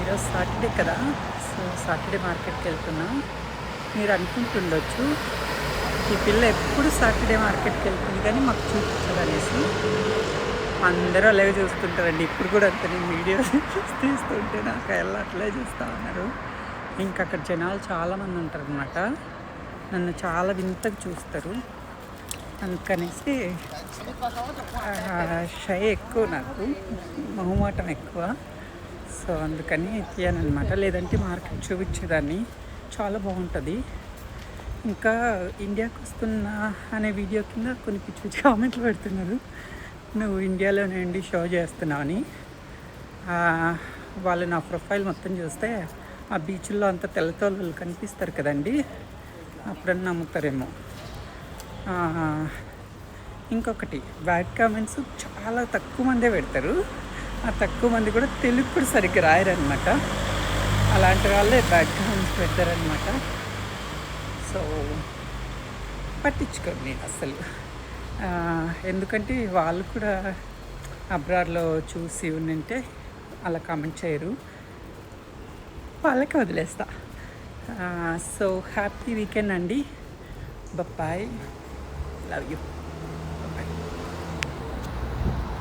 ఈరోజు సాటర్డే కదా, so Saturday మార్కెట్కి వెళ్తున్నా. మీరు అనుకుంటుండొచ్చు ఈ పిల్ల ఎప్పుడు సాటర్డే మార్కెట్కి వెళ్తుంది కానీ మాకు చూపించదనేసి. అందరూ అలాగే చూస్తుంటారండి. ఇప్పుడు కూడా అంత నేను వీడియో తీస్తుంటే నాకు ఎలా అట్లే చూస్తూ ఉన్నారు. ఇంకా అక్కడ జనాలు చాలామంది ఉంటారు అనమాట. నన్ను చాలా వింతగా చూస్తారు. అందుకనేసి షై ఎక్కువ, నాకు మొహమాటం ఎక్కువ. సో అందుకని తీయనమాట. లేదంటే మార్కెట్ చూపించేదాన్ని, చాలా బాగుంటుంది. ఇంకా ఇండియాకి వస్తున్నా అనే వీడియో కింద కొన్ని పిచ్చి పిచ్చి కామెంట్లు పెడుతున్నారు, నువ్వు ఇండియాలోనే ఉండి షో చేస్తున్నావు అని. వాళ్ళు నా ప్రొఫైల్ మొత్తం చూస్తే ఆ బీచ్లో అంత తెల్లతోళ్ళు కనిపిస్తారు కదండి, అప్పుడన్నా నమ్ముతారేమో. ఇంకొకటి, బ్యాడ్ కామెంట్స్ చాలా తక్కువ మందే పెడతారు. ఆ తక్కువ మంది కూడా తెలుగు కూడా సరిగ్గా రాయరనమాట. అలాంటి వాళ్ళే బ్యాడ్ కామెంట్స్ పెడతారనమాట. సో పట్టించుకోండి అసలు. ఎందుకంటే వాళ్ళు కూడా అబ్రాడ్లో చూసి ఉండింటే అలా కామెంట్ చేయరు, వాళ్ళకి వదిలేస్తా. సో హ్యాపీ వీకెండ్ అండి. Bye, love you.